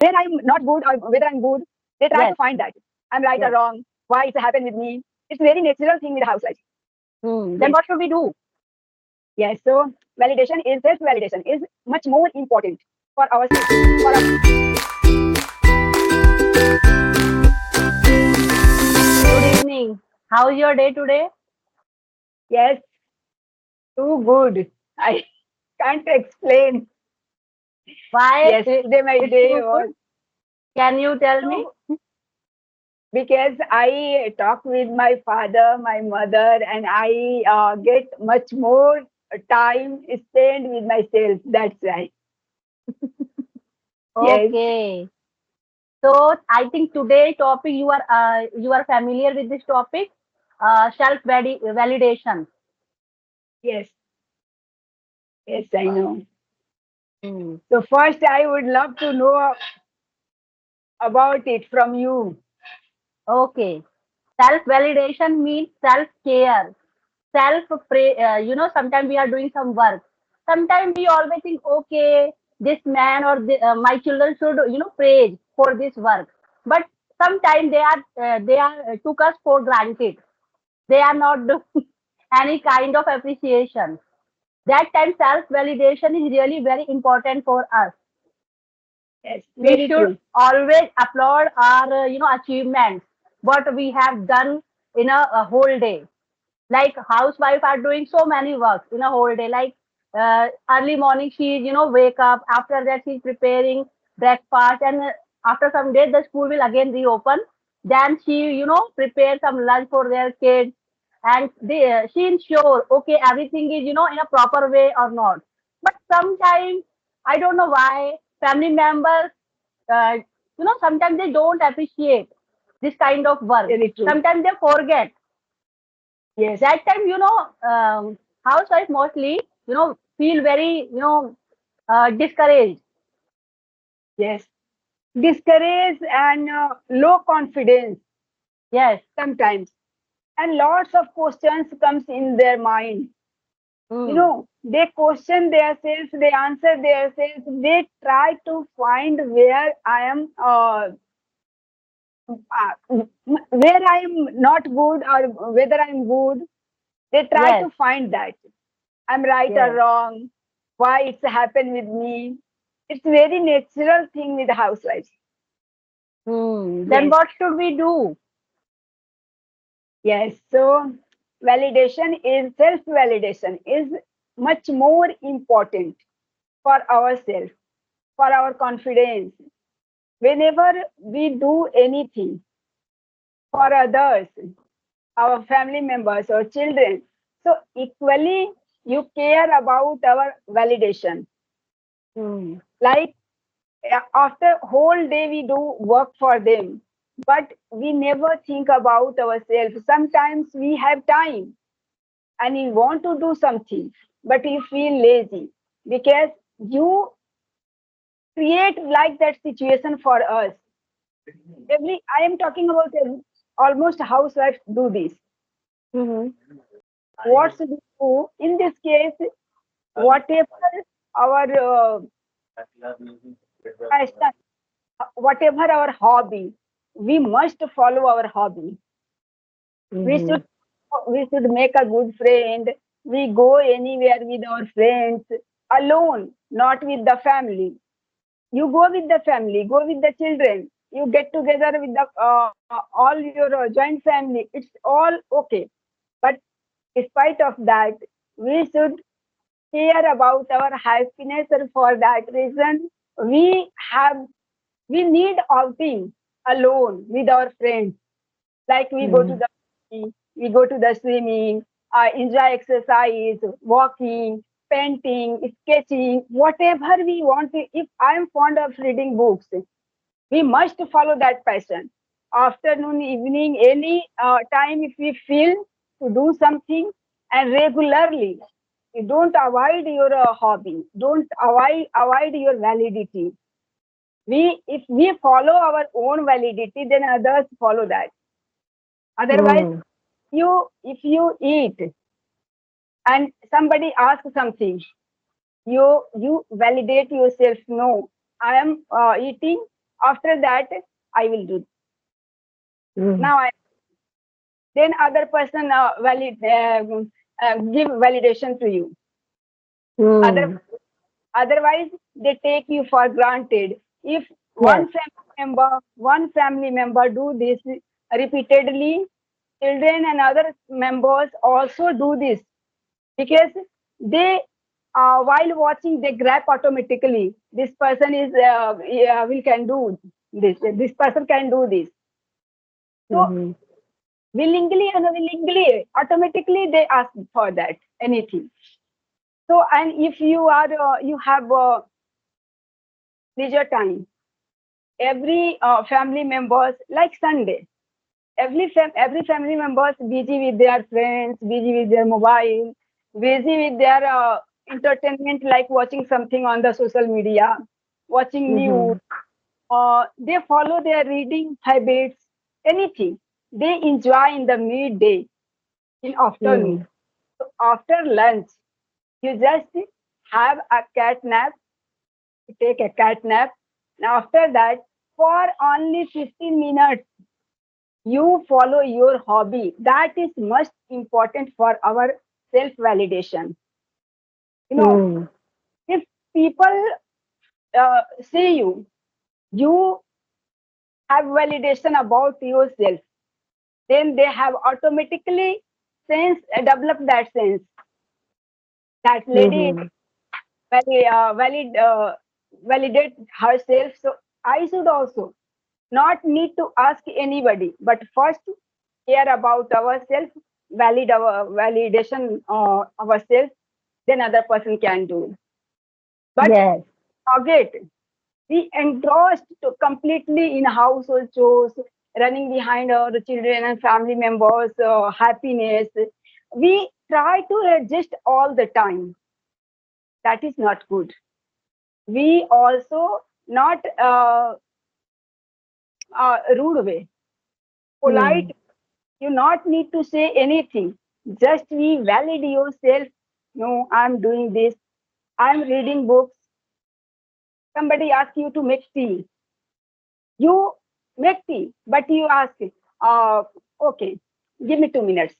whether I'm not good or whether I'm good, they try to Yes, find that. I'm right or yes. wrong, why it's happened with me. It's very natural thing with housewives. Then Yes, what should we do? yes. So validation is self-validation is much more important for ourselves, for our, Good evening. How's your day today? yes, too good. I can't explain. Why Yes, today my it's day too good? was Can you tell me? too because I talk with my father, my mother, and I get much more time spent with myself. That's right. Yes, Okay. So I think today topic you are familiar with this topic, self validation. yes, yes, I know. Hmm. So first, I would love to know about it from you. Okay. Self validation means self care, self pray. Sometimes we are doing some work. Sometimes we always think, okay, this man or my children should praise for this work. But sometimes they are took us for granted. They are not doing any kind of appreciation. That time self validation is really very important for us. Yes, We very should true. always applaud our achievements, what we have done in a whole day. Like housewife are doing so many works in a whole day, like early morning she wake up, after that she's preparing breakfast, and after some days the school will again reopen, then she prepare some lunch for their kids, and she ensure okay everything is in a proper way or not. But sometimes I don't know why family members uh, sometimes they don't appreciate this kind of work, Very true. sometimes they forget. Yes, That time housewife mostly feel very discouraged. yes. Discourage and low confidence Yes. sometimes, and lots of questions comes in their mind. Mm. They question themselves, they answer themselves, they try to find where I am where I am not good or whether I'm good. They try Yes. to find that I'm right or Yes. wrong, why it's happened with me. It's very natural thing with housewives. Then Yes, what should we do? yes. So validation is self validation is much more important for ourselves, for our confidence. Whenever we do anything for others, our family members or children, so equally you care about our validation. Hmm. Like after whole day we do work for them, but we never think about ourselves. Sometimes we have time and we want to do something, but we feel lazy because you create like that situation for us. I am talking about almost housewives do this. Mm-hmm. What should we do in this case? Whatever our passion, whatever our hobby, we must follow our hobby. We Mm-hmm. should we should make a good friend. We go anywhere with our friends alone, not with the family. You go with the family, go with the children. You get together with the all your joint family. It's all okay. But despite of that, we should care about our happiness, and for that reason, we have we need outing alone with our friends. Like we go to Mm-hmm. the sea, we go to the swimming, enjoy exercise, walking, painting, sketching, whatever we want. If I am fond of reading books, we must follow that passion. Afternoon, evening, any time, if we feel to do something and regularly, you don't avoid your hobby, don't avoid your validity. If we follow our own validity, then others follow that. Otherwise, Mm. if you eat and somebody asks something, you validate yourself. No, I am eating. After that, I will do. Mm. Now, then other person give validation to you. Other, Mm. otherwise, they take you for granted. If Yes. one family member do this repeatedly, children and other members also do this because they while watching they grab automatically this person is yeah, will can do this person can do this, so Mm-hmm. willingly and unwillingly automatically they ask for that anything. So and if you are you have leisure time, every family members like Sunday, every family members busy with their friends, busy with their mobile, busy with their entertainment, like watching something on the social media, watching news. Mm-hmm. They follow their reading habits, anything. They enjoy in the midday, in afternoon. Mm. So after lunch, you just have a cat nap, take a cat nap. And after that, for only 15 minutes, you follow your hobby. That is most important for our self validation. You know, Mm. if people see you, you have validation about yourself, then they have automatically developed that sense that lady Mm-hmm. valid validate herself. So I should also not need to ask anybody, but first care about ourselves, valid our validation ourselves, then other person can do. But Yes. forget, we engrossed to completely in household chores, running behind our children and family members' happiness. We try to adjust all the time. That is not good. We also not rude way, polite. Mm. You not need to say anything. Just be valid yourself. No, I'm doing this. I'm reading books. Somebody asks you to make tea. You make tea, but you ask, uh, okay, give me 2 minutes.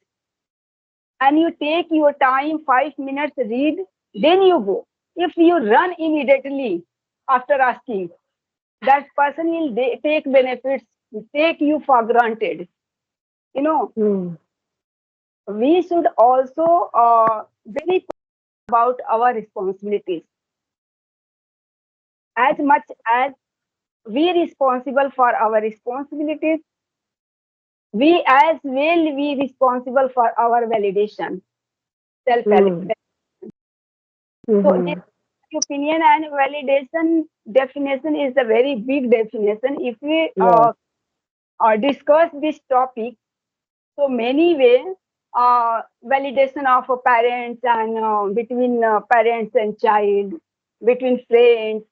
And you take your time, 5 minutes, read, then you go. If you run immediately after asking, that person will take benefits, take you for granted. You know, Mm. we should also very about our responsibilities as much as we responsible for our responsibilities, we as well we responsible for our validation, self Mm. validation. So this Mm-hmm. opinion and validation definition is a very big definition. If we Yes. discuss this topic, so many ways, validation of parents and between parents and child, between friends,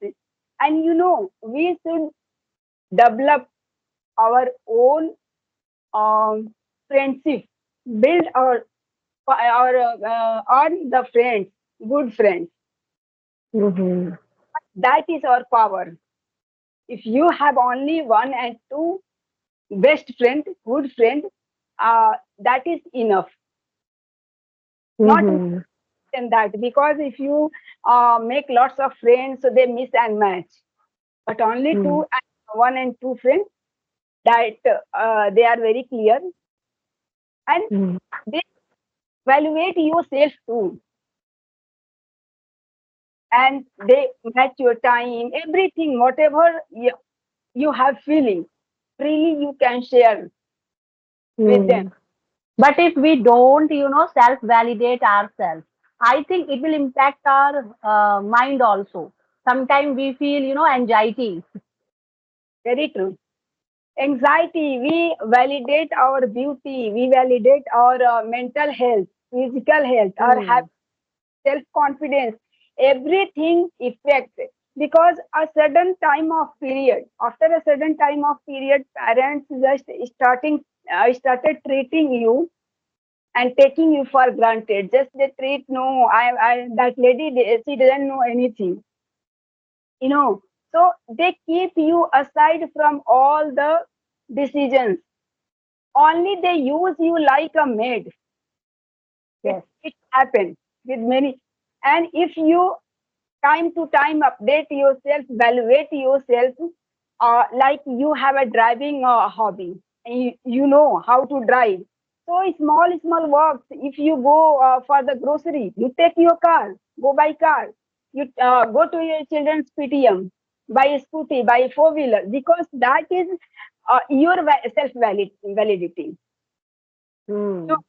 and we should develop our own friendship, build our on the friends, good friends. Mm-hmm. That is our power. If you have only one and two best friend, good friend, that is enough. Not more Mm-hmm. than that, because if you make lots of friends, so they miss and match. But only Mm. two and one and two friends, that they are very clear, and Mm. they evaluate yourself too, and they match your time, everything, whatever you have feeling, freely you can share with them. Mm. But if we don't, self validate ourselves, I think it will impact our mind also. Sometimes we feel, anxiety. Very true. Anxiety, we validate our beauty, we validate our mental health, physical health, our Mm. self confidence, everything affects, because a certain time of period, after a certain time of period, parents just started treating you and taking you for granted. Just they treat, no, I that lady, she doesn't know anything, you know. So they keep you aside from all the decisions. Only they use you like a maid. Yes. It happens with many. And if you time to time update yourself, evaluate yourself, like you have a driving hobby and you know how to drive. So small works. If you go for the grocery, you take your car, go by car. You go to your children's PTM, buy a scooty, buy a four wheeler, because that is your self validity. So Hmm.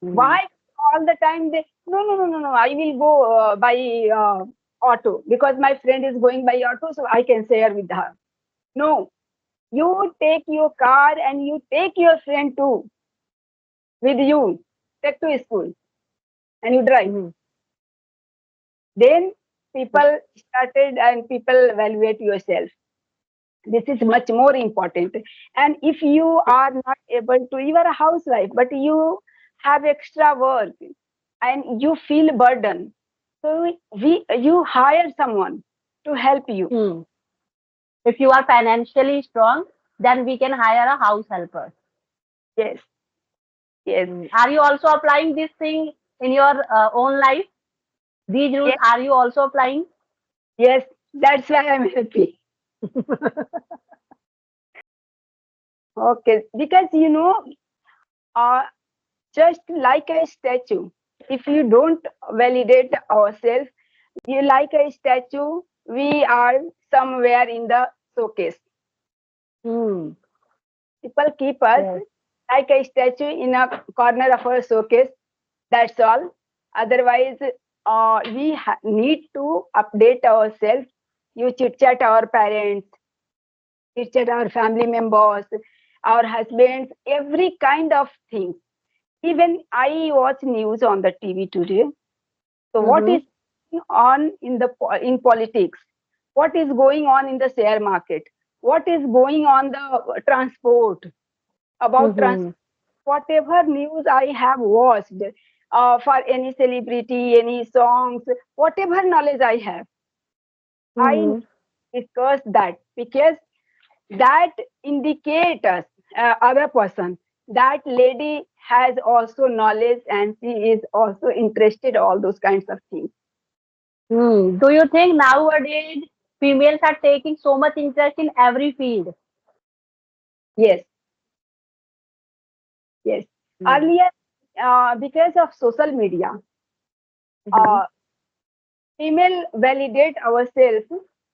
Hmm. why all the time they no, I will go by auto because my friend is going by auto, so I can share with her. No, you take your car and you take your friend too with you, take to school and you drive. Hmm. Then people started and people evaluate yourself. This is much more important. And if you are not able to, you are a housewife but you have extra work and you feel burden, so you hire someone to help you. Hmm. If you are financially strong, then we can hire a house helper. Yes, yes, Are you also applying this thing in your own life? These rules yes, are you also applying? yes, that's why I'm happy. Okay, because uh, just like a statue, if you don't validate ourselves, you like a statue, we are somewhere in the showcase. Hmm. People keep us Yes. like a statue in a corner of a showcase. That's all. Otherwise, we need to update ourselves. You chit chat our parents, chit chat our family members, our husbands, every kind of thing. Even I watch news on the TV today. So what Mm-hmm. is going on in in politics? What is going on in the share market? What is going on the transport? About Mm-hmm. whatever news I have watched, for any celebrity, any songs, whatever knowledge I have, I Mm-hmm. discuss that because that indicates us, other person, that lady has also knowledge and she is also interested all those kinds of things. Hmm. Do you think nowadays females are taking so much interest in every field? Yes, yes. Mm-hmm. Earlier, because of social media, Mm-hmm. uh, female validate ourselves,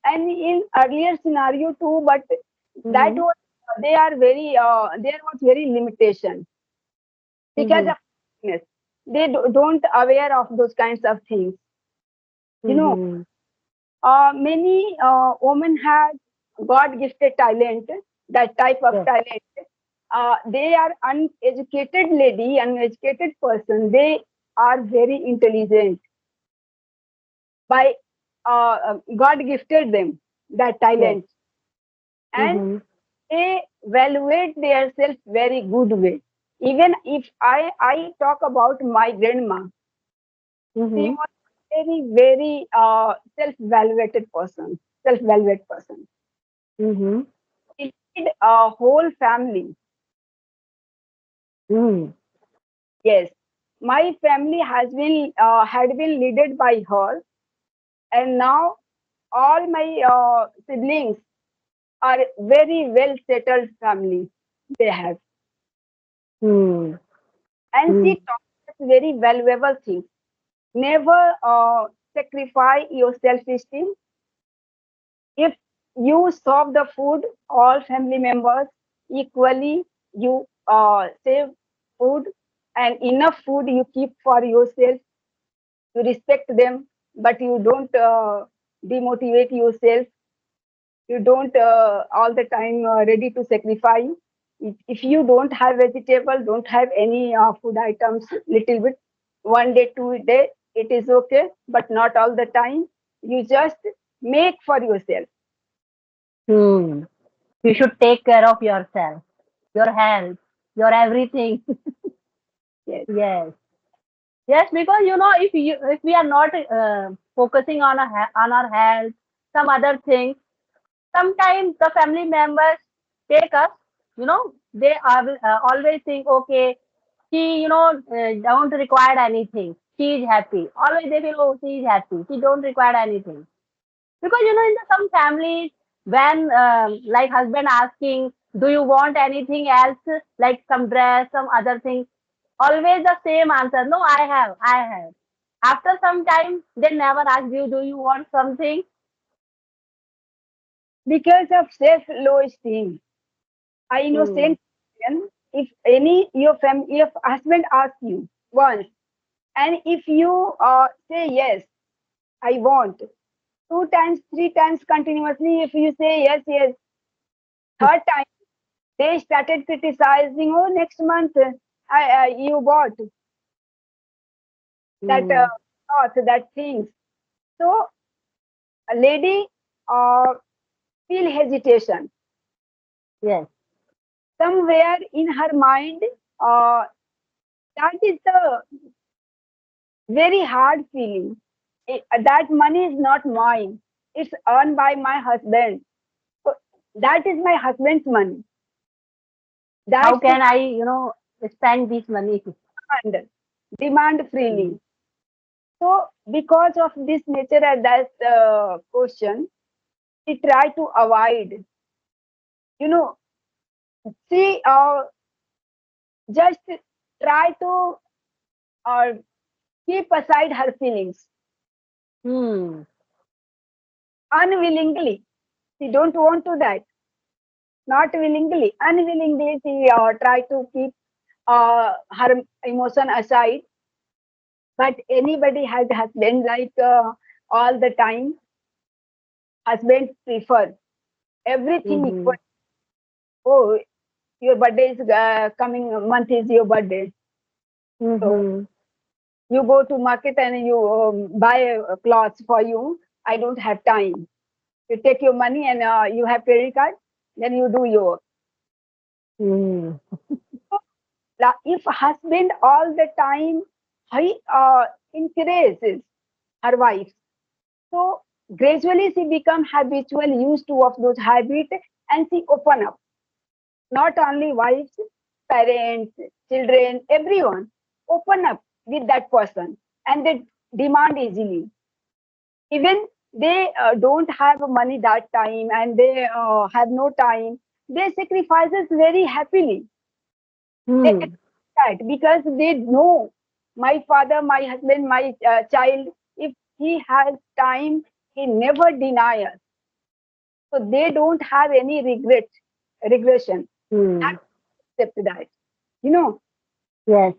and in earlier scenario too, but that Mm-hmm. was they are very there was very limitation because Mm-hmm. of business. They don't aware of those kinds of things. You know, Mm-hmm. many women have God gifted talent, that type of Yes. talent. They are uneducated lady, uneducated person. They are very intelligent by God gifted them that Yes. talent, and Mm-hmm. they evaluate themselves very good way. Even if I talk about my grandma, she Mm-hmm. was very self-evaluated person, self-evaluated person. Mm-hmm. She did a whole family. Mm-hmm. Yes, my family has been had been led by her, and now all my siblings are very well settled family they have. And Mm-hmm. she taught us very valuable things. Never sacrifice your self-esteem. If you serve the food, all family members equally, you save food and enough food you keep for yourself. You respect them, but you don't demotivate yourself. You don't all the time ready to sacrifice. If you don't have vegetable, don't have any food items, little bit, one day, 2 day, it is okay, but not all the time. You just make for yourself. Hmm. You should take care of yourself, your health, your everything. Yes, Yes. Yes, because if we are not focusing on on our health, some other things, sometimes the family members take us, they are always think, okay, she, don't require anything. She is happy. Always they feel, oh, she is happy. She don't require anything. Because, in the, some families, when like husband asking, do you want anything else, like some dress, some other thing, always the same answer, no, I have. After some time, they never ask you, do you want something? Because of self low esteem. I Hmm. innocent question. If any your family, if husband asks you once, and if you say yes, I want, two times, three times continuously, if you say yes, yes, third time they started criticizing. Oh, next month you bought that Hmm. cloth, that things. So a lady uh, feel hesitation Yes. somewhere in her mind. Uh, that is the very hard feeling. That money is not mine. It's earned by my husband. So that is my husband's money. How That's can I, spend this money? demand Hmm. freely. So because of this nature and that question, we try to avoid. You know, she just try to uh, keep aside her feelings Hmm. unwillingly. She don't want to that. Not willingly, unwillingly, she try to keep her emotion aside. But anybody has husband like all the time. Husband prefer everything equal. Mm-hmm. Oh, your birthday is coming month is your birthday. So Mm-hmm. you go to market and you buy clothes for you. I don't have time. You take your money and you have credit card. Then you do your. Mm. If husband all the time he encourages her wife, so gradually she become habitual used to of those habits and she open up. Not only wives, parents, children, everyone open up with that person and they demand easily. Even they don't have money that time and they have no time. They sacrifices very happily. They accept Hmm. that because they know my father, my husband, my child, if he has time, he never deny us. So they don't have any regression. Hmm. Accept that. You know, Yes.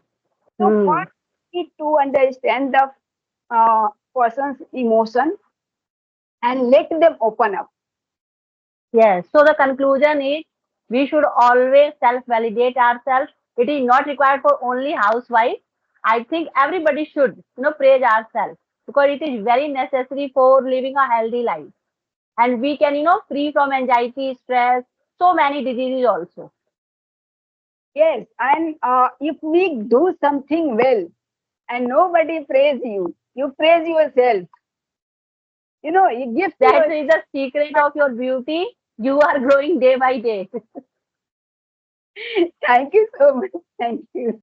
so Hmm. first we need to understand the person's emotion and let them open up. Yes. So the conclusion is we should always self-validate ourselves. It is not required for only housewife. I think everybody should, praise ourselves because it is very necessary for living a healthy life. And we can, free from anxiety, stress, so many diseases also. Yes, and if we do something well and nobody praise you, you praise yourself. You know, you give to That yourself. is the secret of your beauty. You are growing day by day. Thank you so much. Thank you.